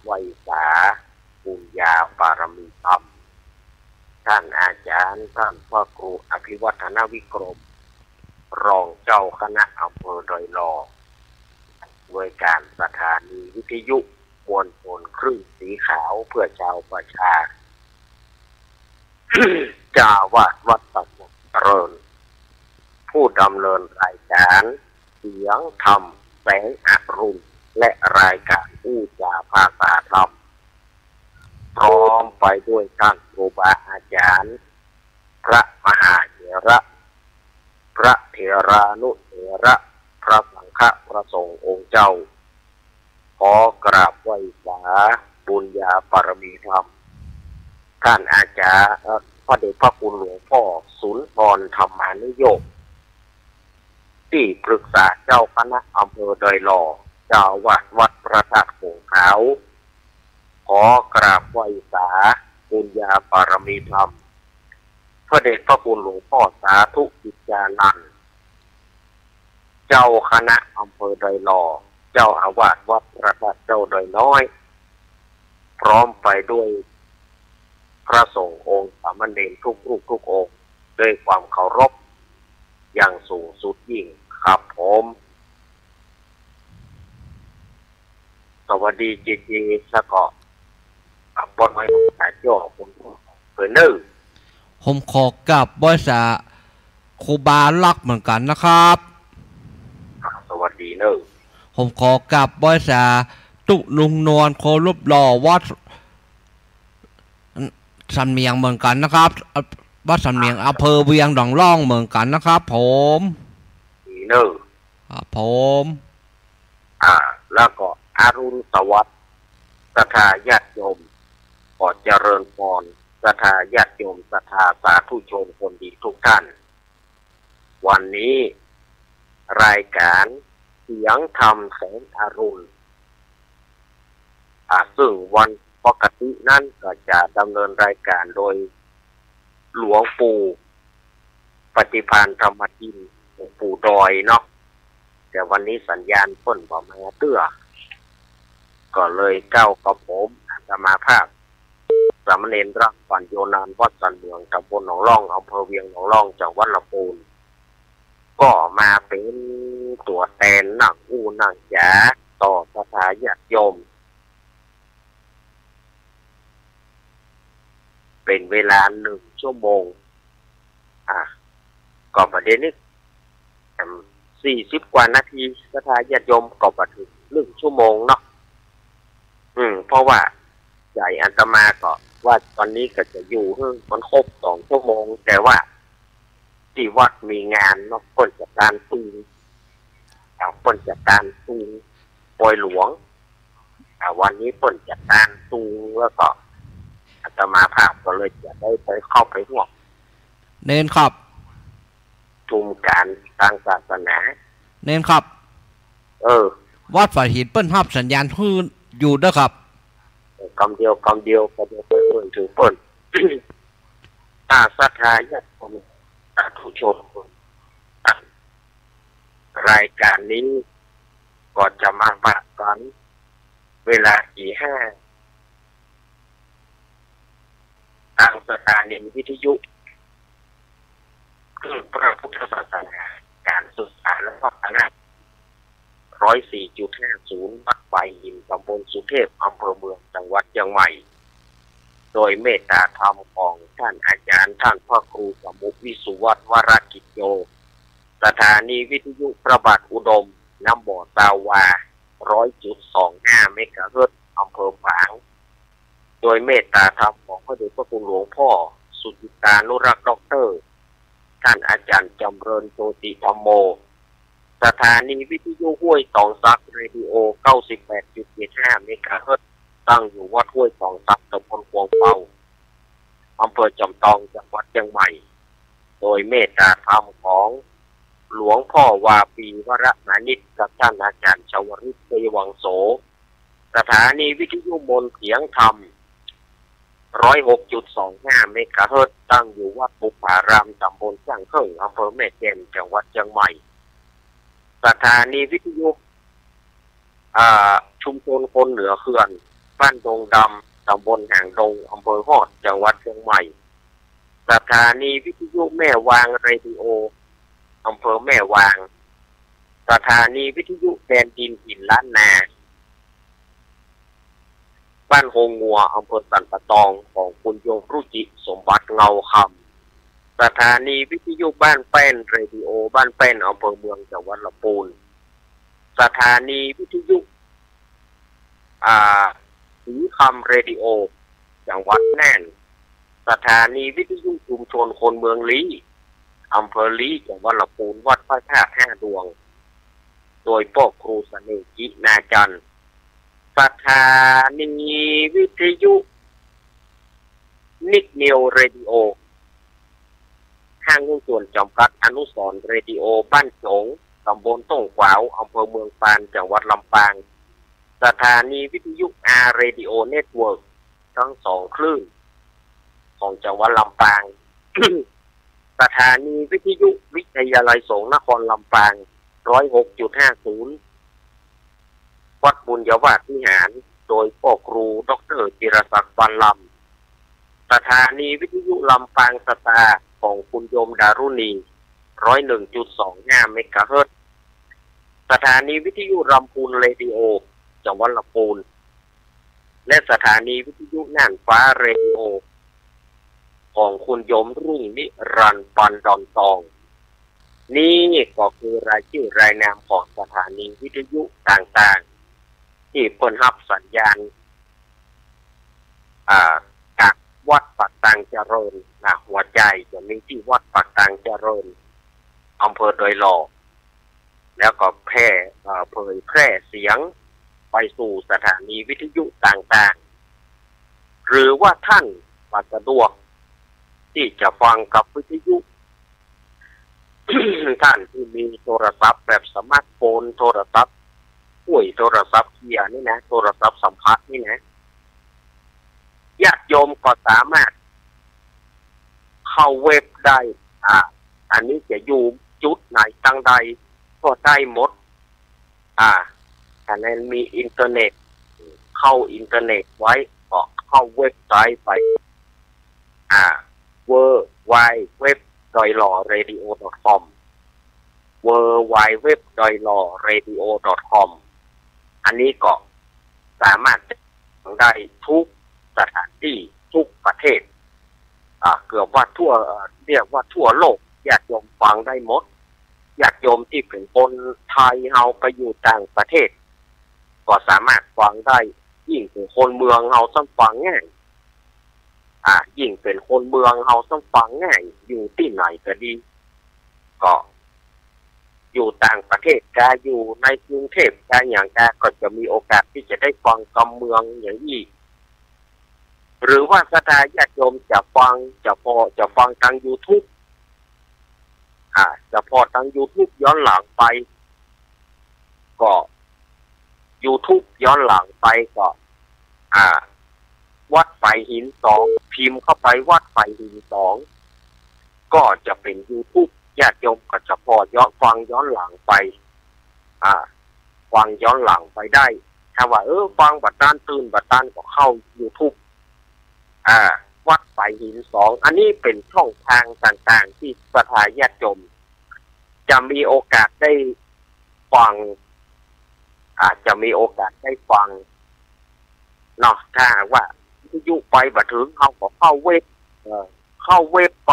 ไวยสาบุญญาปารมีธรรมท่านอาจารย์ท่านพระครูอภิวัฒนวิกรมรองเจ้าคณะอำเภอดอยหล่อโดยการสถานีวิทยุมวลชนคลื่นสีขาวเพื่อชาวประชา จาวาดวัดตะมุเจริญผู้ดำเนินรายการเสียงธรรมแสงอรุณและรายการอู้จาภาษาธรรมพร้อมไปด้วยท่านครูบาอาจารย์พระมหาเถระพระเถรานุเถระพระสังฆพระสงฆ์องค์เจ้าขอกราบไหว้สาบุญญาปารมีธรรมท่านอาจารย์พระเดชพระคุณหลวงพ่อสุนทรธรรมานุโยคที่ปรึกษาเจ้าคณะอำเภอดอยหล่อเจ้าวาดวัดพระธาตุโขงขาวขอกราบไหว้สาบุญญาปารมีธรรมพระเดชพระคุณหลวงพ่อสาธุกิจจานันท์เจ้าคณะอำเภอดอยหล่อเจ้าอาวาสวัดพระธาตุเจ้าดอยน้อยพร้อมไปด้วยพระสงฆ์องค์สามเณรทุกรูปทุกองค์ด้วยความเคารพอย่างสูงสุดยิ่งครับผมสวัสดีจีแล้วก็บนไม้ขายย่อผมเพื่อนนึผมขอกับบริษัทครูบาลักเหมือนกันนะครับสวัสดีเนอผมขอกับบริษัทตุลุงนวลโครูปหล่อวัดสันเมียงเหมือนกันนะครับวัดสันเมียงอำเภอเวียงหนองล่องเหมือนกันนะครับผมดีเนอครับผมแล้วก็อรุณสวัสดิ์ศรัทธาญาติโยมขอเจริญพรศรัทธาญาติโยมศรัทธาสาธุชนคนดีทุกท่านวันนี้รายการเสียงธรรมแสงอรุณซึ่งวันปกตินั้นก็จะดำเนินรายการโดยหลวงปู่ปฏิภาณธรรมทินหลวงปู่ดอยเนาะแต่วันนี้สัญญาณเพิ่นบ่มาเตื้อก็เลยเก้ากับผมอาตมาภาพสามเณรรักปัญโยนานวัดสันเมืองตำบลหนองล่องอำเภอเวียงหนองล่องจังหวัดลำพูนก็มาเป็นตัวแทนนักอู้นักยาต่อศรัทธาญาติโยมเป็นเวลา1 ชั่วโมงก็ประเด็นนี้40 กว่านาทีศรัทธาญาติโยมก็มาถึง1 ชั่วโมงเนาะเพราะว่าใหญ่อันตมาก็ว่าตอนนี้ก็จะอยู่มันครบ2 ชั่วโมงแต่ว่าที่วัดมีงานเนาะเพิ่นจัดการตูงเพิ่นจัดการตูงปอยหลวงวันนี้เพิ่นจัดการตูงแล้วก็อาตมาภาพก็เลยจะได้ไปเข้าไปร่วมเน้นครับชุมการทางศาสนาเน้นครับวัดฝ่ายหินเปิ้นรับสัญญาณฮื้นอยู่เด้อครับคำเดียวก็เดินถึงเปิ้นศรัทธาญาติโยมสาธุชนรายการนี้ก็จะมาฝากกันเวลาตี 5ทางสถานีวิทยุพระพุทธศาสนาการศึกษาและพัฒนา 104.50 วัดไฟหินตำบลสุเทพอำเภอเมืองจังหวัดเชียงใหม่โดยเมตตาธรรมของท่านอาจารย์ท่านพระครูสมุขวิสุวัฒน์วรกิจโยสถานีวิทยุพระบาทอุดมน้ำบ่อตาวา 100.25 เมกะเฮิรตซ์อำเภอฝางโดยเมตตาธรรมของพระเดชพระคุณหลวงพ่อสุจิตานุรักษ์ด็อกเตอร์ท่านอาจารย์จำเริญโชติธรรมโมสถานีวิทยุห้วยตองซักเรดิโอ 98.75 เมกะเฮิรตซ์ตั้งอยู่วัดห้วยตองซักตำบลกวงเปาอำเภอจอมทองจังหวัดเชียงใหม่โดยเมตตาธรรมของหลวงพ่อวาปีวรมานิชกับท่านอาจารย์ชวริตเตวังโสสถานีวิทยุมนต์เสียงธรรม 106.25 เมกะเฮิรตซ์ตั้งอยู่วัดปุพารามตำบลช่างเครื่องอำเภอแม่แจ่มจังหวัดเชียงใหม่สถานีวิทยุชุมชนคนเหนือเขื่อนพ บ้านดงดำตำบลหางดงอำเภอฮอดจังหวัดเชียงใหม่สถานีวิทยุแม่วางเรดิโออำเภอแม่วางสถานีวิทยุแดนดินหินล้านนาบ้านโฮงงัวอำเภอสันปะตองของคุณโยมรุจิสมบัติเงาคำสถานีวิทยุบ้านแป้นเรดิโอบ้านแป้นอำเภอเมืองจังหวัดลำพูนสถานีวิทยุสีคำเรดิโอจังหวัดแน่นสถานีวิทยุชุมชนคนเมืองลี้อำเภอลี้จังหวัดลำพูนวัดพระธาตุ5 ดวงโดยพ่อครูเสน่ห์จินาจันทร์สถานีวิทยุนิกเนียวเรดิโอห้างหุ้นส่วนจำกัดอนุสรณ์เรดิโอบ้านโจงตำบลต้งขวาวอำเภอเมืองปานจังหวัดลำปางสถานีวิทยุเรดิโอเน็ตเวิร์กทั้ง2 คลื่นของจังหวัดลำปาง สถานีวิทยุวิทยาลัยสงฆ์นครลำปาง 106.50 วัดบุญยวาสวิหารโดยพ่อครูดร.จิรศักดิ์บรรลำสถานีวิทยุลำปางสตาร์ของคุณโยมดารุณี 101.25 เมกะเฮิรตซ์สถานีวิทยุลำพูนเรดิโอจังหวัดลำพูนและสถานีวิทยุน่านฟ้าเรดิโอของคุณโยมรุ่งนิรันดร์ปันดอนตองนี่ก็คือรายชื่อรายนามของสถานีวิทยุต่างๆที่เปิดรับสัญญาณจากวัดปักตังเจริญนะหัวใจจะมีที่วัดปักตังเจริญอำเภอดอยหล่อแล้วก็เผยแพร่เสียงไปสู่สถานีวิทยุต่างๆหรือว่าท่านสะดวกที่จะฟังกับวิทยุ ท่านที่มีโทรศัพท์แบบสมาร์ทโฟนโทรศัพท์โทรศัพท์เกียร์นี่นะโทรศัพท์สัมผัสนี่นะญาติโยมก็สามารถเข้าเว็บได้อันนี้จะอยู่จุดไหนตั้งใดก็ได้หมดถ้านั้นมีอินเทอร์เน็ตเข้าอินเทอร์เน็ตไว้ก็เข้าเว็บไซต์ไปwww.doilawradio.com www.doilawradio.com อันนี้ก็สามารถฟังได้ทุกสถานที่ทุกประเทศเกือบว่าเรียกว่าทั่วโลกญาติโยมฟังได้หมดญาติโยมที่เป็นคนไทยเฮาไปอยู่ต่างประเทศก็สามารถฟังได้ยิ่งเป็นคนเมืองเฮาต้องฟังง่ายยิ่งเป็นคนเมืองเฮาต้องฟังง่ายอยู่ที่ไหนก็ดีก็อยู่ต่างประเทศกาอยู่ในกรุงเทพกาอย่างกาก็จะมีโอกาสที่จะได้ฟังกำเมืองอย่างนี้หรือว่าสถาญาติโยมจะฟังทาง YouTube จะพอทาง YouTube ย้อนหลังไปก็ YouTube ย้อนหลังไปก็วัดไฟหิน2พิมพ์เข้าไปวัดไฟหิน2ก็จะเป็น YouTube ญาติโยมก็จะพอฟังย้อนหลังไปฟังย้อนหลังไปได้ถ้าว่าฟังบัดด้านตื่นบัดด้านก็เข้า YouTube วัดไฟหิน2อันนี้เป็นช่องทางต่างๆที่ศรัทธาญาติโยมจะมีโอกาสได้ฟังจะมีโอกาสได้ฟังเนาะถ้าว่าวิทยุไปบัดถึงเขาก็เข้าเว็บไป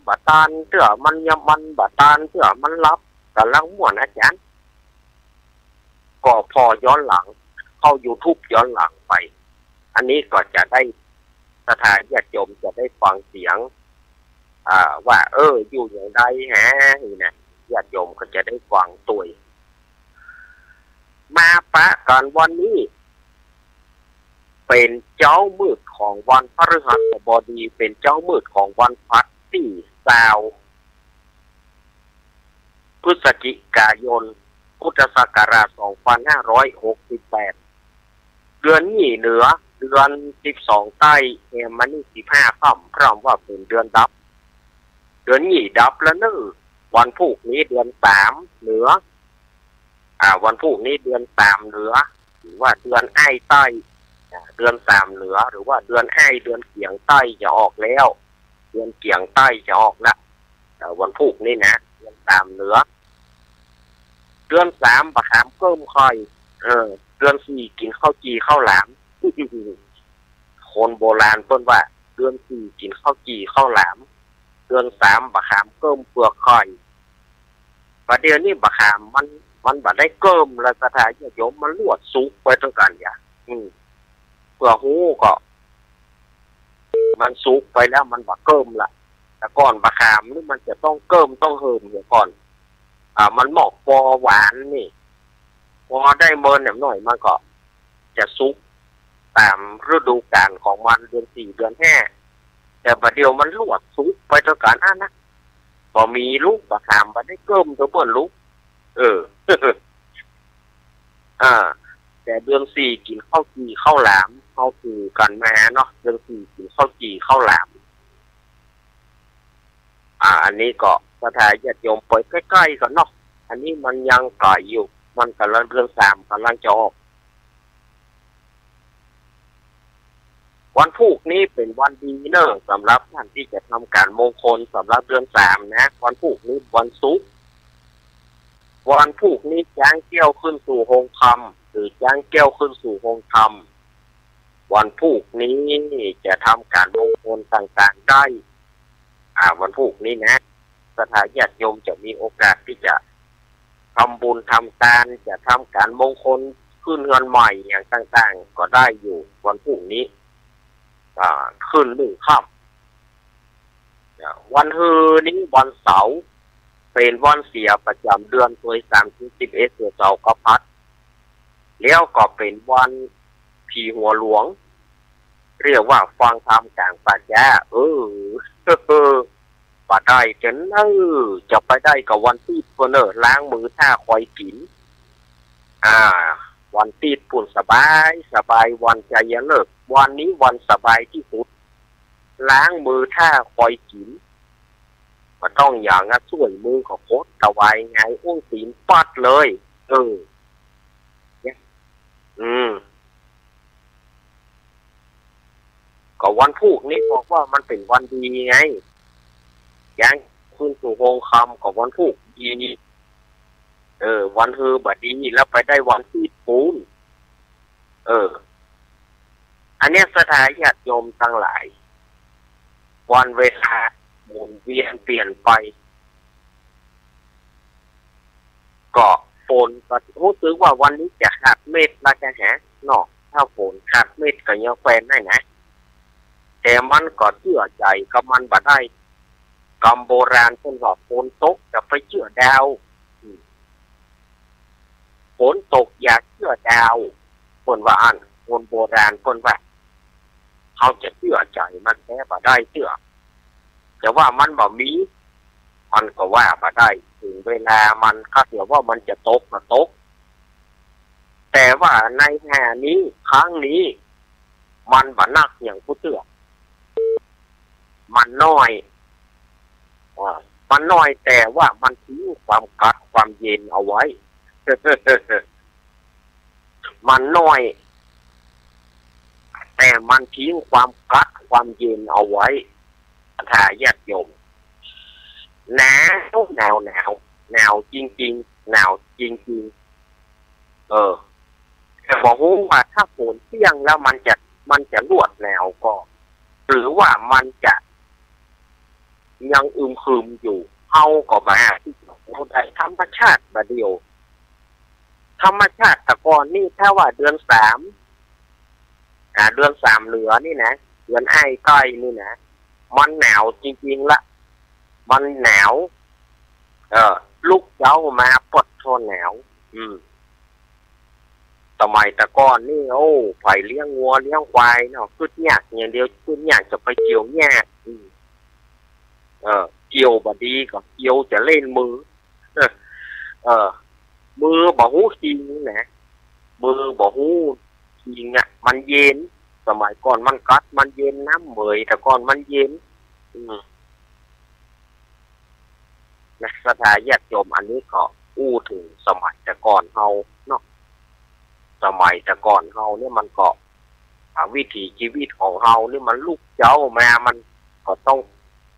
บัดตานเถื่อมันบัดตานเถื่อมันรับกำลังม่วนอาจารย์ก็พอย้อนหลังเข้า YouTube ย้อนหลังไปอันนี้ก็จะได้สถานญาติโยมจะได้ฟังเสียงว่าอยู่อย่างใดนี่นะญาติโยมก็จะได้ฟังตัวมาปะกันวันนี้เป็นเจ้ามืดของวันพฤหัสบดีเป็นเจ้ามืดของวันพัดที่20 พฤศจิกายนพุทธศักราช 2568 เดือนนี้เหนือเดือน12ใต้แหมมันนี่15ค่ำพร้อมว่าเป็นเดือนดับเดือนนี้ดับแล้วเนอะวันพุธนี้เดือน3เหนือวันพุธนี้เดือน3เหนือหรือว่าเดือนไอ้ใต้ เดือนสามเหนือหรือว่าเดือนไอ้เดือนเกียงใต้จะออกแล้วเดือนเกียงใต้จะออกละวันพุธนี่นะเดือนสามเหนือเดือนสามบะขามเกิ้มคอยเดือนสี่กินข้าวจีข้าวหลามคนโบราณต้นว่าเดือนสี่กินข้าวจีข้าวหลามเดือนสามบะขามเกิ้มเปลือกคอยประเดี๋ยวนี้บะขามมันบะได้เกิ้มแล้วสถานโยมมันลวดซุกไปทั้งกันอย่างเปลือกหูก็มันซุกไปแล้วมันบะเกิ้มละแต่ก่อนบะขามนี่มันจะต้องเกิ้มต้องเหิมเดี๋ยวก่อนมันเหมาะปอหวานนี่พอได้เมินหน่อยมันก็จะซุกตามฤดูกาลของมันเดือนสี่เดือนห้าแต่ประเดี๋ยวมันลวดซุกไปทั้งกันนะพอมีลูกบะขามมันได้เกิ้มตัวเปิ้นลูกแต่เดือนสี่กินข้าวจีข้าวหลามข้าวคือกันมาเนาะเดือนสี่กินข้าวจีข้าวหลามอันนี้ก็สถานญาติโยมไปใกล้ๆกันเนาะอันนี้มันยังไกลอยู่มันกำลังเดือนสามกำลังจะออกวันพุธนี้เป็นวันดีเนอะสำหรับท่านที่จะทำการมงคลสำหรับเดือนสามนะวันพุธนี้วันศุกร์วันพุธนี้จ้างเกี้ยวขึ้นสู่โฮงคำหรือจ้างเกี้ยวขึ้นสู่โฮงคำวันพุธนี้จะทำการมงคลต่างๆได้วันพุธนี้นะสถานญาติโยมจะมีโอกาสที่จะทำบุญทำทานจะทำการมงคลขึ้นเงินใหม่อย่างต่างๆก็ได้อยู่วันพุธนี้ขึ้น1 ค่ำวันฮือนี้วันเสาร์เป็นวันเสียประจำเดือนตัว31เดือนเสาร์กพัดแล้วก็เป็นวันผีหัวหลวงเรียกว่าฟังธรรมกลางป่าช้าป่าได้จนจะไปได้กับวันที่ปุ่นล้างมือท่าคอยกินวันที่ปุ่นสบายวันใจเย็นเลิกวันนี้วันสบายที่สุดล้างมือท่าคอยกินก็ต้องอย่างนั้นช่วยมือของโคตรตะไวไงอ้วงตีนปัดเลยก็วันพุธนี้บอกว่ามันเป็นวันดีไงยังขึ้นสู่โฮงคำกับวันพุธดีวันฮือบดีแล้วไปได้วันที่ปูนอันนี้สถานญาติโยมทั้งหลายวันเวลาหมุนเวียนเปลี่ยนไปก็ฝนก็รู้สึกว่าวันนี้จะขาดเม็ดละจะหาเนาะถ้าฝนขาดเม็ดก็ยังแฟนได้นะแต่มันก็เชื่อใจกับมันบ่ได้กำโบราณคนบอกฝนตกจะไปเชื่อดาวฝนตกอยากเชื่อดาวคนว่าคนโบราณคนว่าเขาจะเชื่อใจมันแค่บ่ได้เชื่อแต่ว่ามันบ่มีมันก็ว่าบ่ได้ถึงเวลามันถ้าเสียว่ามันจะตกก็ตกแต่ว่าในแห่นี้ครั้งนี้มันบ่นักอย่างผู้เชื่อมันน้อยแต่ว่ามันทิ้งความกัดความเย็นเอาไว้ มันน้อยแต่มันทิ้งความกัดความเย็นเอาไว้ถ้าญาติโยมหนาวจริงๆหนาวจริงๆแต่บอกว่าถ้าฝนเที่ยงแล้วมันจะรวดหนาวก็หรือว่ามันจะยังคืมอยู่เอาก็มาที่เราได้ธรรมชาติมาเดียวธรรมชาติตะกอนนี่ถ้าว่าเดือนสามเดือนสามเหลือนี่นะเดือนไอ้ใกล้นี่นะมันหนาวจริงๆละมันหนาวลูกเจ้ามาปดทนหนาวสมัยตะกอนนี่ไผ่เลี้ยงวัวเลี้ยงควายเนาะขึ้นยากอย่างเดียวขึ้นยากจะไปเกี่ยวแง่เกี่ยวบดีก็เกี่ยวจะเล่นมือมือบ่หูจริงนะมือบ่หูจริงมันเย็นสมัยก่อนมันกัดมันเย็นน้ำเหมยแต่ก่อนมันเย็นนะสถานญาติโยมอันนี้ก็อู้ถึงสมัยแต่ก่อนเฮาเนาะสมัยแต่ก่อนเฮาเนี่ยมันก็ วิถีชีวิตของเฮานี่มันลูกเจ้ามามันก็ต้อง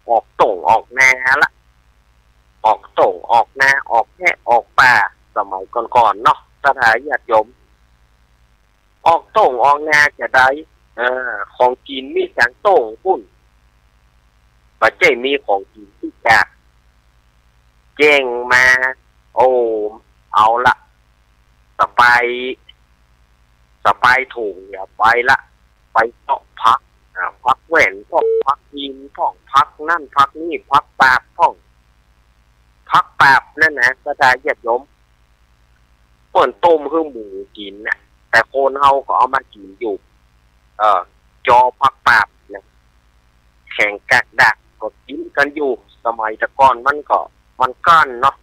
ออกต่งออกแนละออกต่งออกแนออกแค่ออกป่าสมัยก่อนๆเนาะสถานญาติโยมออกต่งออกแนจะได้ของกินมีแสงต่งพุ่นปัจจัยมีของกินที่จากเจ้งมาโอ้เอาละสไปถุงอย่าไปละไปเพาะพักพักแหวนพอกพักยินพอกพักนั่นพักนี่พักปาบพอกพักปาบนั่นนะกระจายญาติโยมเปิ่นต้มคือหมูกินน่ะแต่คนเฮาก็เอามากินอยู่จอพักปาบเนี่ยแข่งกักดักก็กินกันอยู่สมัยตะก่อนมันกั้นเนาะ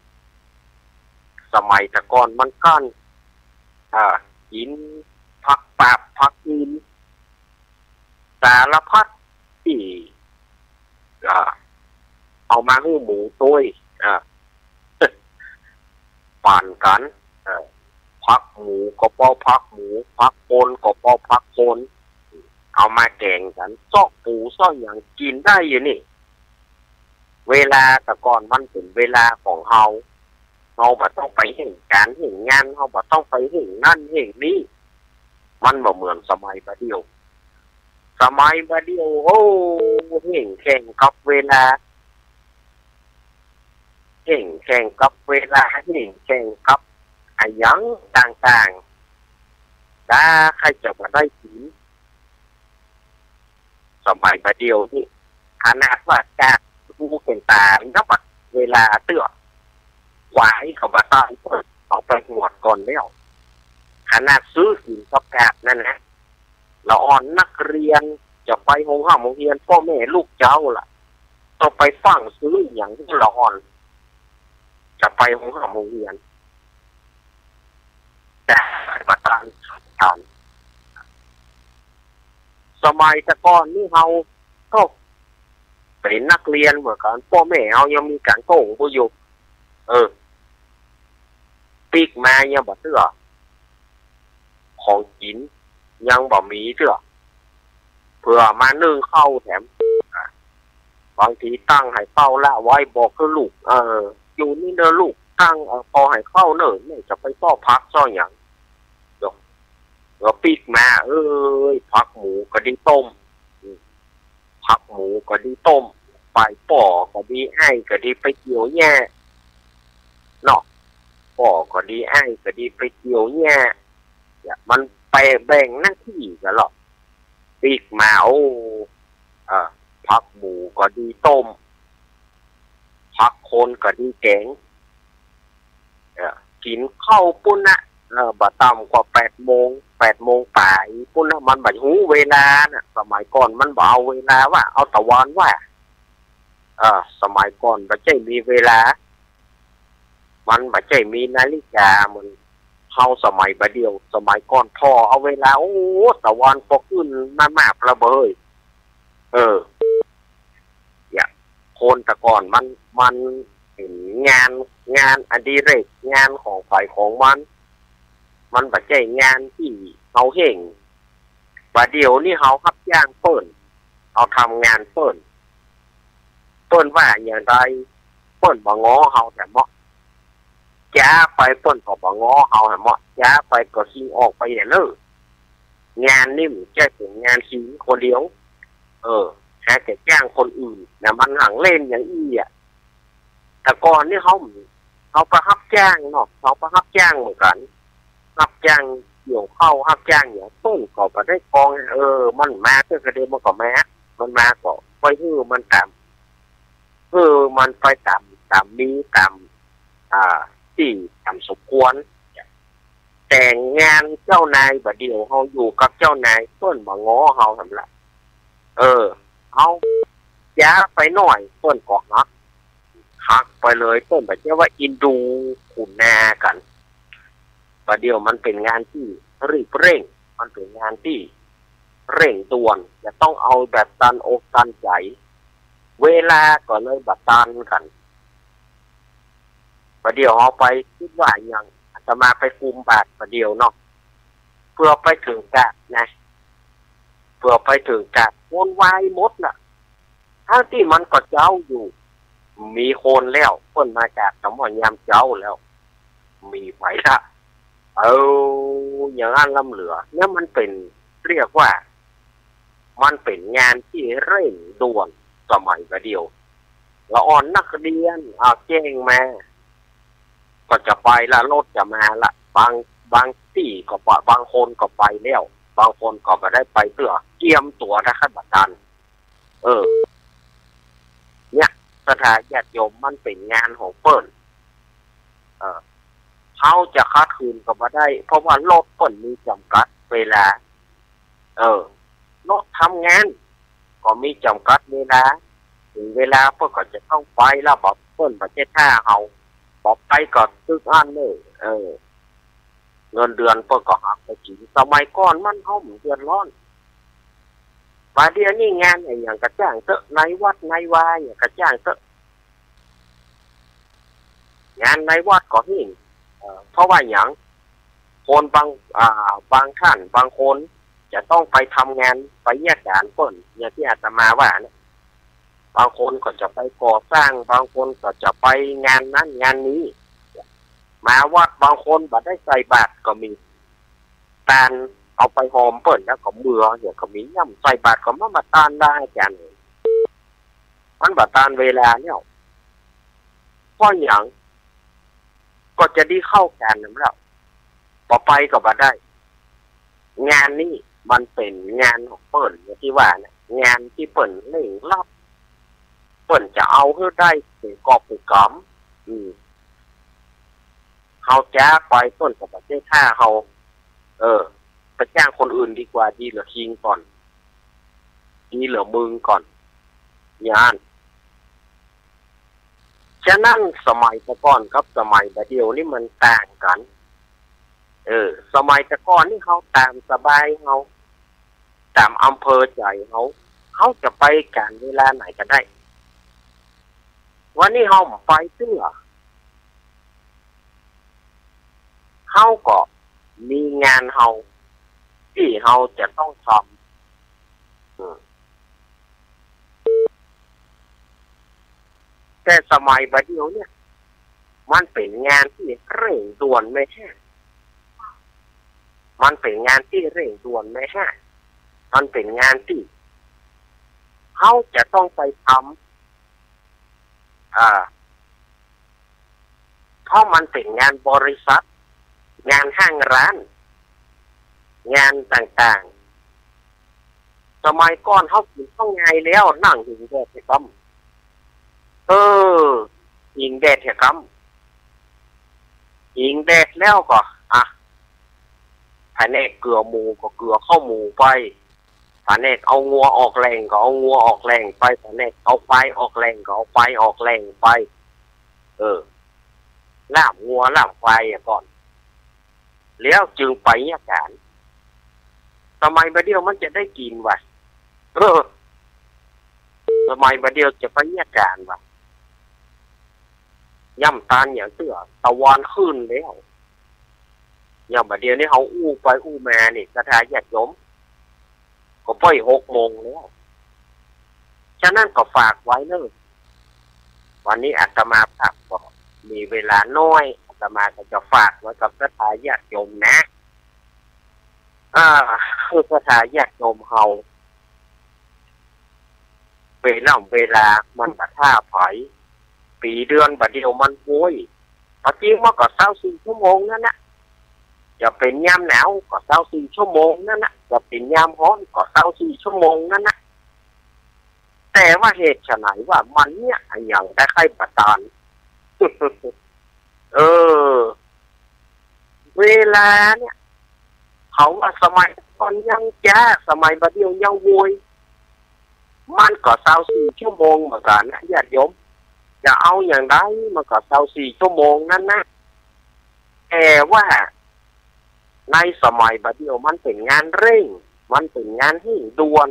สมัยตะก่อนมันกั้นกินพักปาบพักกินสารพัดที่เอามาให้หมูตัวปั่นกันพักหมูก็เป้าพักหมูพักโคนก็เป้าพักโคนเอามาแกงกันซอกปูซอกอย่างกินได้อยู่นี่เวลาแต่ก่อนมันเป็นเวลาของเฮาบ่ต้องไปเห็นการเห็นงานเฮาบ่ต้องไปเห็นนั่นเห็นนี่มันบ่เหมือนสมัยบัดเดียวโอ้เห็นแข่งกับเวลาเห็นแข่งกับเวลาเห็นแข่งกับยังต่างๆถ้าใครจะมาได้กินสมัยบัดเดียวนี่ขนาดว่าจากดูเป็นตานับเวลาเตื้อหวายเขามาตายเอาไปหมดก่อนแล้วขนาดซื้อสินประกาศนั่นนะเราอ่อนนักเรียนจะไปโรงเรียนพ่อแม่ลูกเจ้าล่ะต้องไปฟังซื้ออย่างที่เราอ่อนจะไปโรงเรียนแต่ประการสำคัญสมัยแต่ก่อนนี่เราก็เป็นนักเรียนเหมือนกันพ่อแม่เรายังมีการโกงผู้อยู่ปีกมายังบ่เสื้อของกินยังบ่มีเสื้อเพื่อมานึ่งเข้าแถมบางทีตั้งให้เข้าละไว้บอกคือลูกอยู่นี่เด้อลูกตั้งพอให้เข้าเนิ่นนี่จะไปซ่อพักซ่ออย่างเดี๋ยวปีกมาพักหมูก็ดีต้มพักหมูก็ดีต้มไปป่อก็ดีให้ก็ดีไปเกี่ยวแย่เนาะป่อก็ดีให้ก็ดีไปเกี่ยวแย่มันไปแบ่งหน้าที่กันหรอกปีกมาพักหมูก็ดีต้มพักโคนก็ดีแกงกินข้าวปุ้นนะบ่ต่ำกว่า8 โมงป่ายปุ้นนะมันบ่หูเวลาน่ะสมัยก่อนมันบ่เอาเวลาว่าเอาตะวันว่าสมัยก่อนบ่ใช่มีเวลามันบ่ใช่มีนาฬิกาเหมือนเฮาสมัยบัดเดียวสมัยก่อนพอเอาเวลาตะวันพอขึ้นมาประเบยคนแต่ก่อนมันเป็นงานอดิเรกงานของฝ่ายของมันบ่ใช่งานที่เฮาเห่งบัดเดียวนี่เฮารับจ้างเปิ้นเอาทำงานเปิ้นว่าอย่างไรเปิ้นบ่ง้อเฮาแต่เหมาะจ้าไปเปิ้นก็บ่ง้อเฮาแต่เหมาะจ้าไปก็สิออกไปอย่างนั้นงานนี่มันแค่เป็นงานสิคนเดียวแค่จะจ้างคนอื่นนะมันหังเล่นอย่างแต่ก่อนนี่เขาประรับจ้างเนาะเขาประรับจ้างเหมือนกันรับจ้างเกี่ยวเข้ารับจ้างอย่างต้นก็ไปได้กองมันมาเพื่อกระเด็นมันก็มันมาก็ไปมันต่ำมันไปต่ำนี้ต่ำที่ต่ำสมควรแต่งงานเจ้านายบัดเดียวเขาอยู่กับเจ้านายต้นมาง้อเขาสำหรับเขาย้าไปหน่อยต้นก็หักไปเลยต้นแบบนี้ว่าอินดูขุนนากันประเดี๋ยวมันเป็นงานที่รีบเร่งมันเป็นงานที่เร่งด่วนจะต้องเอาแบบตันอกตันใจเวลาก็เลยแบบตันกันประเดี๋ยวเอาไปคิดว่ายังจะมาไปคุมบาทประเดี๋ยวเนาะเพื่อไปถึงกะนะ เพื่อไปถึงการโอนวายหมดน่ะทั้งที่มันก็เจ้าอยู่มีโคนแล้วเพิ่นมาจากสมอยามเจ้าแล้วมีไผละเอาอย่างนั้นล้ำเหลือเนี่ยมันเป็นเรียกว่ามันเป็นงานที่เร่งด่วนสมัยประเดียวละอ่อนนักเรียนแจ้งมาก็จะไปละรถจะมาละบางที่ก็ปะบางคนก็ไปแล้วบางคนก็ไม่ได้ไปเพื่อเตรียมตัวนะครับอาจารย์เนี่ยสถานญาติโยมมันเป็นงานของเปิ้นเขาจะคัดคืนก็มาได้เพราะว่ารถเปิ้นมีจำกัดเวลารถทำงานก็มีจำกัดเวลาถึงเวลาเปิ้นก็จะต้องไปแล้วบอกเปิ้นประเทศท่าเฮาบอกไปก็ตึกอันเลยเงินเดือนเปิ้นก็หักไปกินสมัยก่อนมันเฮาเดือนร้อนบาเดียวนี่งานอย่างกระจ้างเตอะในวัดในวาอย่างกระจ้างเตอะงานในวัดก็หิ่งเพราะว่าอย่างคนบางท่านบางคนจะต้องไปทำงานไปแยกการเปิ้นอย่างที่อาตมาว่านะบางคนก็จะไปก่อสร้างบางคนก็จะไปงานนั้นงานนี้มาวัดบางคนบ่ได้ใส่บาตรก็มีการเอาไปหอมเปิ่นแล้วก็เบื่ออย่างก็มีย่ำใส่บาตรก็มาตานได้กันมันบาตานเวลาเนี่ยเพราะอย่างก็จะได้เข้ากันนั่นแหละพอไปก็บ่ได้งานนี้มันเป็นงานของเปิ่นอย่างที่ว่าเนี่ยงานที่เปิ่นเล่งรับเปิ่นจะเอาให้ได้ถึงกอบถึงกำเขาจ้าไปต้นกับประเทศท่าเขาไปจ้างคนอื่นดีกว่าดีเหลือคิงก่อนดีเหลือมึงก่อนยานฉะนั้นสมัยตะก่อนกับสมัยแต่เดียวนี่มันต่างกันสมัยตะก่อนนี่เขาตามสบายเขาตามอำเภอใจเขาจะไปการเวลาไหนก็ได้วันนี้เขาไปเสื้อเขาก็มีงานเขาที่เขาจะต้องทำแต่สมัยบัดเดียวเนี่ยมันเป็นงานที่เร่งด่วนไม่ใช่มันเป็นงานที่เร่งด่วนไม่ใช่มันเป็นงานที่เขาจะต้องไปทำเพราะมันเป็นงานบริษัทงานห้างร้านงานต่างๆสมัยก่อนเขากินต้องไงแล้วนั่งหิงแดดเหรอหิงแดดเหรอหิงแดดแล้วก็แผนกเกลือหมูก็เกลือข้าวหมูไปแผนกเอางัวออกแรงก็เอางัวออกแรงไปแผนกเอาไฟออกแรงก็เอาไฟออกแรงไปล่ามงัวล่ามไฟก่อนแล้วจึงไปเนี่ยการสมัยบัดเดียวมันจะได้กินวะสมัยบัดเดียวจะไปเนี่ยการวะย่ำตาลอย่างเสื้อตะวันขึ้นแล้วย่ำบัดเดียวนี่เขาอู้ไปอู้มานี่กระทายญาติโยมก็ไป6 โมงแล้วฉะนั้นก็ฝากไว้เนอะวันนี้อาตมาภาพก็มีเวลาน้อยอาตมาก็จะฝากไว้กับกระทายญาติโยมนะคือกระทายญาติโยมเฮาเวลามันบัดท่าไผปีเดือนบัดเดียวมันโวยปกติมันก็24 ชั่วโมงนั่นนะจะเป็นยามหนาวก็24 ชั่วโมงนั่นนะจะเป็นยามร้อนก็24 ชั่วโมงนั่นนะแต่ว่าเหตุไฉนว่ามันเนี่ยอย่างได้ใครประทาน เวลาเนี่ยเขาว่าสมัยก่อนยังจ้าสมัยบัดเดียวยังโวยมันก็24 ชั่วโมงเหมือนกันนะญาติโยมจะเอาอย่างไรมันก็24 ชั่วโมงนั่นนะแต่ว่าในสมัยบัดเดียวมันเป็นงานเร่งมันเป็นงานที่ด่วน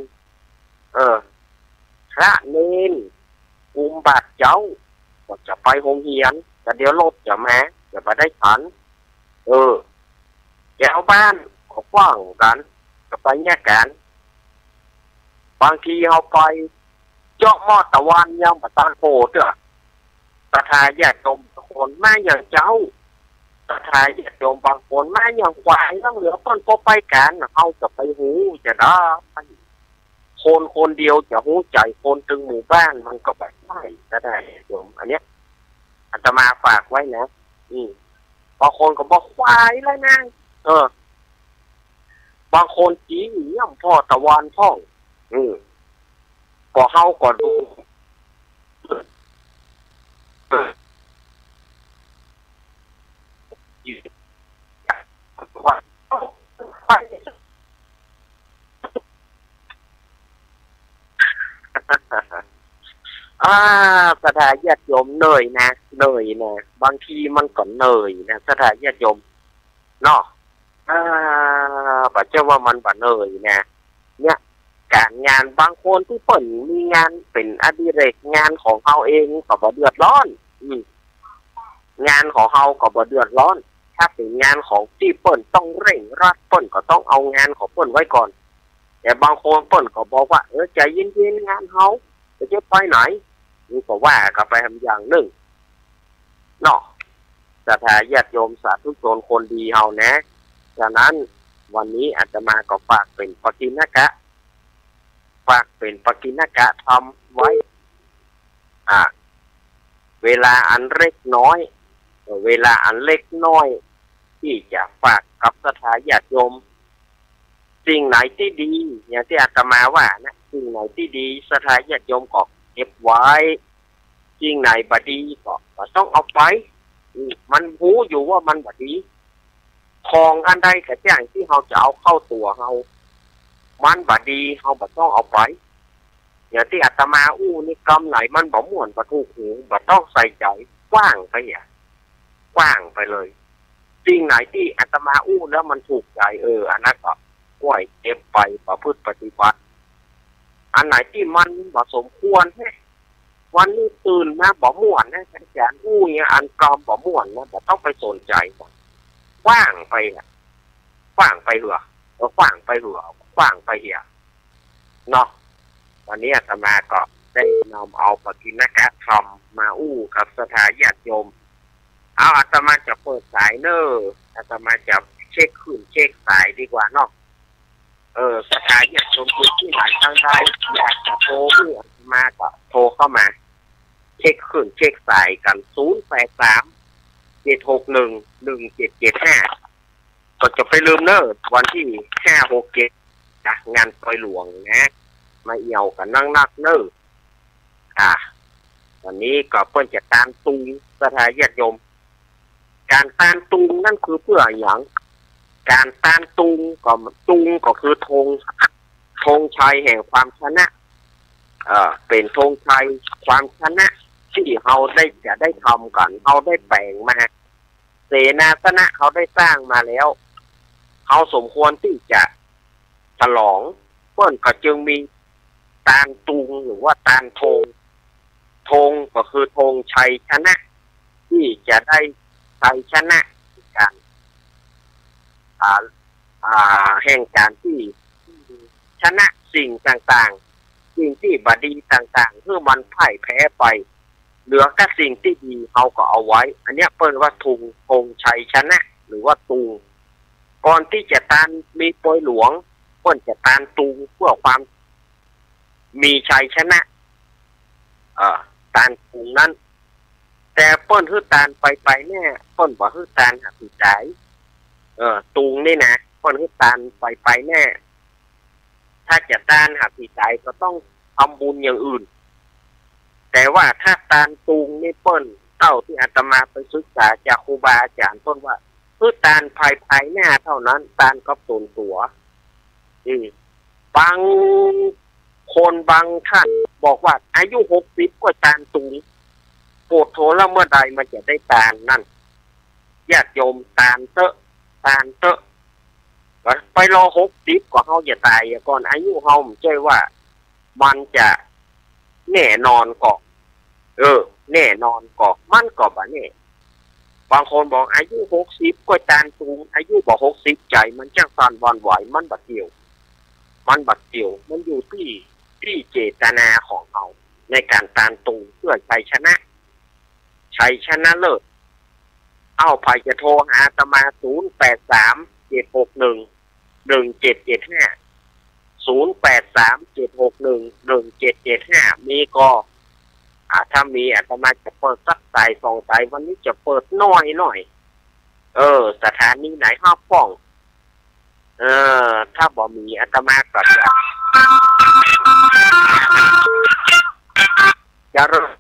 พระเนรอุมบาตเจ้าก็จะไปโรงเรียนแต่เดี๋ยวรถจะมาจะไปได้ฉันแถวบ้านก็กว้างกันก็ไปแยกกัน บางทีเขาไปเจาะหม้อตะวันยังบัตรโพเถอะตถาญาติโยมคนมาอย่างเจ้าตถาญาติโยมบางคนมาอย่างควายต้องเหลือต้นพบไปกันเอาจะไปหูจะได้คนเดียวจะหูใจคนถึงหมู่บ้านมันก็แบบไม่ก็ได้โยมอันเนี้ยอาตมาฝากไว้นะบางคนก็บอกควายแล้วนะบางคนจีหนีย่ำพ่อตะวันพ่องก็เฮาก็ดูสถาญาติโยมเหนื่อยนะบางทีมันก็เหนื่อยนะสถาญาติโยมเนาะบัดเจ้าว่ามันบัดเหนื่อยนะเนี่ยการงานบางคนที่เปิ่นมีงานเป็นอดิเรกงานของเขาเองก็บ่เดือดร้อนงานของเขาก็บ่เดือดร้อนถ้าเป็นงานของที่เปิ่นต้องเร่งรัดเปิ่นก็ต้องเอางานของเปิ่นไว้ก่อนแต่บางคนเปิ่นก็บอกว่าใจเย็นๆงานเขาจะไปไหนนี่ก็ว่ากันไปทำอย่างหนึ่งเนาะศรัทธาญาติโยมสาธุชนคนดีเฮานะฉะนั้นวันนี้อาตมาก็ฝากเป็นปกิณกะทำไว้เวลาอันเล็กน้อยที่จะฝากกับศรัทธาญาติโยมสิ่งไหนที่ดีอย่างที่อาตมาว่านะสิ่งไหนที่ดีศรัทธาญาติโยมก็เก็บไว้สิ่งไหนบ่ดีก็ต้องเอาไปมันรู้อยู่ว่ามันบ่ดีของอันใดก็อย่างที่เราจะเอาเข้าตัวเรามันบ่ดีเราบ่ต้องเอาไปอย่างที่อาตมานี่กรรมไหนมันบ่ม่วนบ่ถูกหูบ่ต้องใส่ใจกว้างไปเลยสิ่งไหนที่อาตมาแล้วมันถูกใจอันนั้นก็ปล่อยเก็บไปประพฤติปฏิบัติอันไหนที่มันบ่สมควรวันนี้ตื่นมาบ่ม่วนนะอาจารย์เนี่ยอันกรรมบ่ม่วนนะบ่ต้องไปสนใจกว้างไปเหือะกว้างไปเหี่ยเนาะวันนี้อาตมาก็ได้นำเอาปกิณกะธรรมมากับศรัทธาญาติโยมเอาอาตมาจะเปิดสายอาตมาจะเช็คขึ้นเช็คสายดีกว่าเนาะศรัทธาญาติโยมที่หลายทางใดอยากจะโทรอาตมาก็โทรเข้ามาเช็คขึ้นเช็คสายกัน083-761-1775ก็จะไปลืมวันที่5-6-7งานปล่อยหลวงนะมาเอี่ยวกันนั่งนักวันนี้ก็เพิ่นจะการตุงศรัทธาญาติโยมการตานตุงนั่นคือเพื่ออย่างการตานตุงก็คือธงชัยแห่งความชนะเป็นธงชัยความชนะที่เขาจะได้ทำกันเขาได้แปลงมาเสนาสนะเขาได้สร้างมาแล้วเขาสมควรที่จะฉลองเพิ่นก็จึงมีตานตุงหรือว่าตานธงก็คือธงชัยชนะที่จะได้ชัยชนะการแห่งการที่ชนะสิ่งต่างๆสิ่งที่บดีต่างๆเพื่อมันพ่ายแพ้ไปเหลือแค่สิ่งที่ดีเขาก็เอาไว้อันนี้เปิ้นว่าธงชัยชนะหรือว่าตุงก่อนที่จะตานมีปล่อยหลวงเปิ้นจะตานตุงเพื่อความมีชัยชนะตานตุงนั้นแต่เปิ้นฮื้อตานไปแน่เปิ้นบ่ฮื้อตานหาผู้ใจตุงนี่นะเปิ้นฮื้อตานไปแน่ถ้าจะตานหาผู้ใจก็ต้องทำบุญอย่างอื่นแต่ว่าถ้าตานตุงนี่เปิ้นเต้าที่อาตมาไปศึกษาจากครูบาอาจารย์ต้นว่าฮื้อตานภายหน้าเท่านั้นตานกับตนตัวบางคนบางท่านบอกว่าอายุ60ก็ตานตุงโปรดโทแล้วเมื่อใดมันจะได้ตานนั่นญาติโยมตานเตอะไปรอ60ก็เฮาจะตายก่อนอายุเฮาไม่ใช่ว่ามันจะแน่นอนก็แน่นอนก็มันก็บ่แน่บางคนบอกอายุ60ก็ตานตุงอายุบ่60ใจมันจังสั่นหวั่นไหวมันบ่เกี่ยวมันอยู่ที่ ที่เจตนาของเราในการตานตูเพื่อชัยชนะเลิศเอาไปจะโทรหาอาตมา08376117750837611775มีก็ถ้ามีอาตมาจะเปิดสักสายสองสายวันนี้จะเปิดน้อยสถานีไหนห้าป้องถ้าบ่มีอาตมาก็จะเริ่ม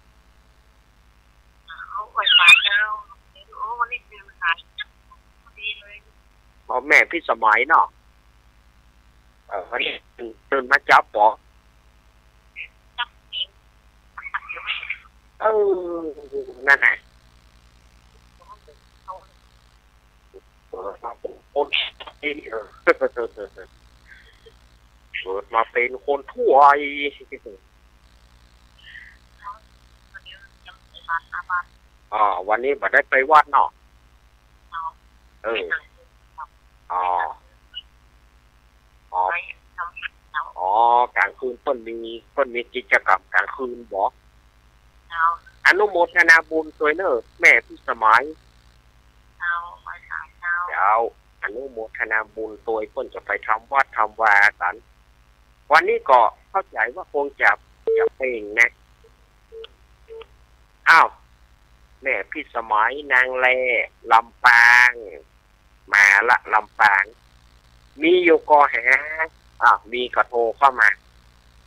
พ่อแม่พี่สมัยเนาะวันนี้ตื่นมาจับปอนั่นไงเปิดมาเป็นคนเปิดมาเป็นคนทั่ววันนี้บัดได้ไปวัดเนาะกลางคืนเพิ่นมีกิจกรรมกลางคืนบอกอนุโมทนาบุญตัวเนอะแม่พี่สมัยเดี๋ยวอนุโมทนาบุญตัวเพิ่นจะไปทำวัดทำวากันวันนี้ก็เข้าใจว่าคงจะเพลงนะแม่พี่สมัยนางแลลำปางมาละลำปางมีอยู่ก็หามีกระโทรเข้ามา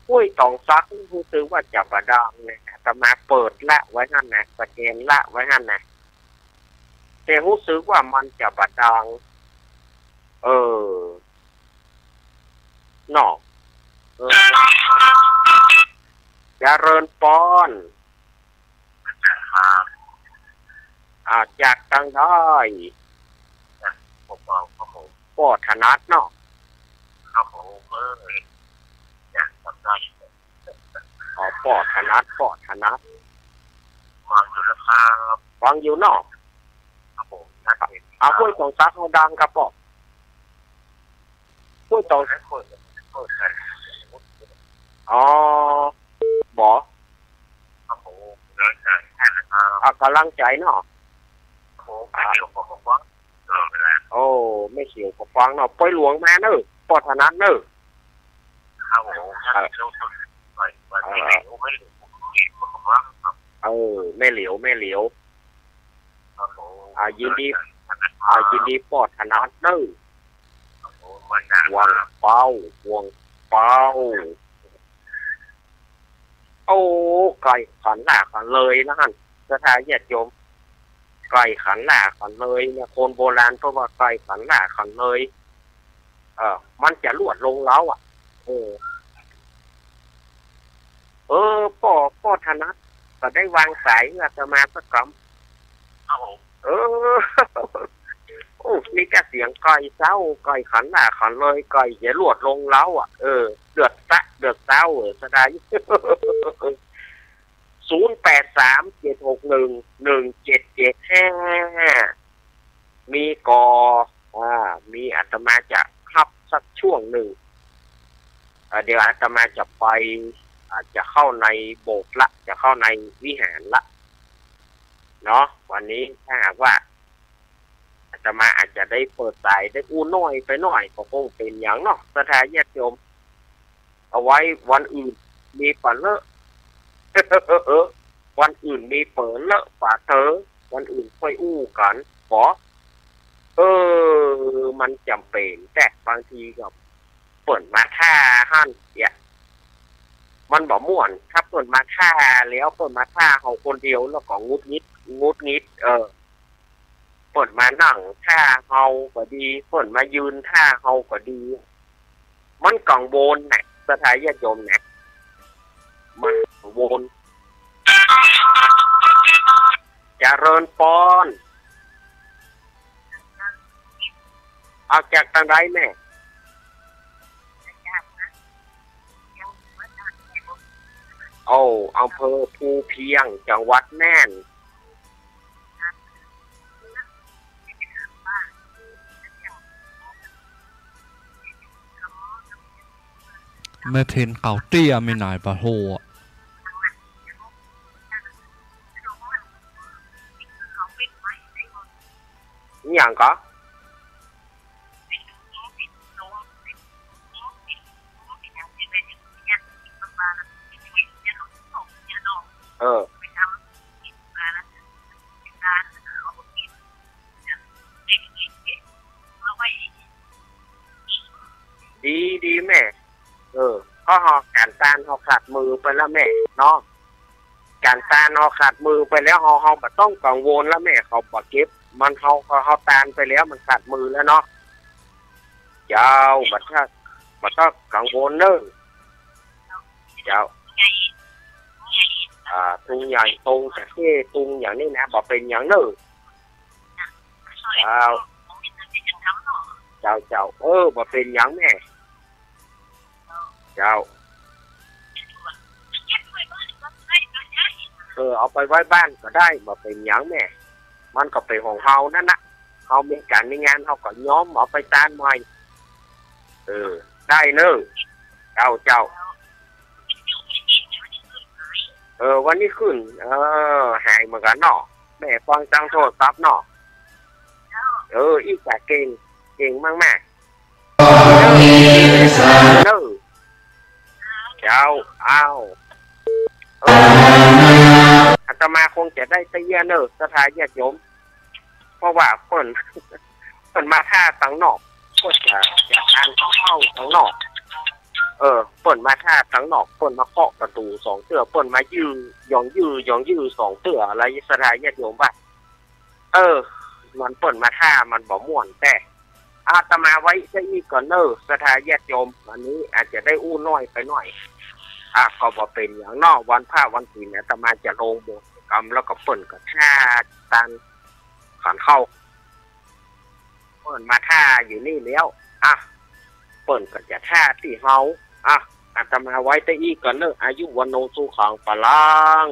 อุ้ยตองซักรู้สึกว่าจะประดังนะแต่มาเปิดละไว้นั่นนะสแกนละไว้นั่นนะแต่รู้สึกว่ามันจะประดังนอกเจริญปอนจากตังได้ปอถนัดเนาะครับผมจากตังได้ปอถนัดฟังอยู่นะครับฟังอยู่เนาะครับผมคุยตรงซักเขาดังครับปอคุยตรงบอกครับผมกำลังใจเนาะไม่เขียวกับฟังเนาะปล่อยหลวงมาเนอะปอถนัดเนอะไม่เหลียวยินดีปอถนัดเนอะวงเป้าไก่ขันหลาขันเลยนะฮะสถานญาติโยมไก่ขันหลาขันเลยเนี่ยคนโบราณเพราะว่าไก่ขันหลาขันเลยมันจะลวดลงแล้วพ่อธนัทก็ได้วางสายอาตมาสักคำนี่แค่เสียงไก่เศร้าไก่ขันหลาขันเลยไก่จะลวดลงแล้วเดือดเศร้าสดาย0837611775มีมีอาตมาจะขับสักช่วงหนึ่งเดี๋ยวอาตมาจะไปจะเข้าในโบสถ์ละจะเข้าในวิหารละเนาะวันนี้ถ้าหากว่าอาตมาอาจจะได้เปิดสายได้อู้น้อยไปหน่อยก็คงเป็นอย่างเนาะสถานญาติโยมเอาไว้วันอื่นมีปันเลอะวันอื่นมีเปิดเลอะป่าเธอวันอื่นค่อยอู้กันมันจำเป็นแต่บางทีก็เปิดมาท่าหั่นเนี่ยมันบ่ม่วนถ้าเปิดมาท่าแล้วเปิดมาท่าของคนเดียวแล้วก็งุดงิดเปิดมานั่งท่าเฮาก็ดีเปิดมายืนท่าเฮาก็ดีมันกังวลนะสถานญาติโยมนะมันกังวลเจริญปอนเอาจากทางใดแม่อำเภอภูเพียงจังหวัดแน่น ไม่เพนเขาเตี้ยไม่นายปะโหอย่างก็เออดีแม่เขาหอกการตานเขาขาดมือไปแล้วแม่เนาะการตานเขาขาดมือไปแล้วเขาแบบต้องกังวลแล้วแม่เขาปะเก็บมันเขาตานไปแล้วมันขาดมือแล้วเนาะเจ้าบัดถ้ากังวลเนอะเจ้าตุงใหญ่ตุงแต่ที่ตุงอย่างนี้นะบอกเป็นอย่างเนอะเจ้าบอกเป็นอย่างแม่เจ้าเอาไปไว้บ้านก็ได้บอกเป็นอย่างแม่มันก็เป็นของเฮานั่นนะเขามีการมีงานเขาก็ย้อมเอาไปตานใหม่ได้เนอะเจ้าวันนี้ขึ้นหายเหมือนกันเนาะแม่ฟังจังโทษซับเนาะอีกแต่เก่งมากเนอะเจ้าอาตมาคงจะได้เตี้ยเนอะสถานญาติโยมเพราะว่าคนมาท่าตังนอกคนจะทานเข้าตังนอกคนมาท่าตังนอกคนมาเคาะประตูสองเตือคนมายืยองยืสองเตืออะไรสถานญาติโยมป่ะมันคนมาท่ามันบ่ม่วนแต่อาตมาไว้ซะอีกก่อนเนอะสถานญาติโยมอันนี้อาจจะได้อู้น้อยไปหน่อยก็บอกเป็นอย่างนอกวันผ้าวันศีลเนี่ยอาตมาจะลงบทกรรมแล้วก็เปิ่นกับท่าตันขันเข้าเปิ่นมาท่าอยู่นี่แล้วเปิ่นก็จะท่าที่เฮาอาตมาไว้แต่อีกก่อนเนอะอายุวันโนสุขังปะลัง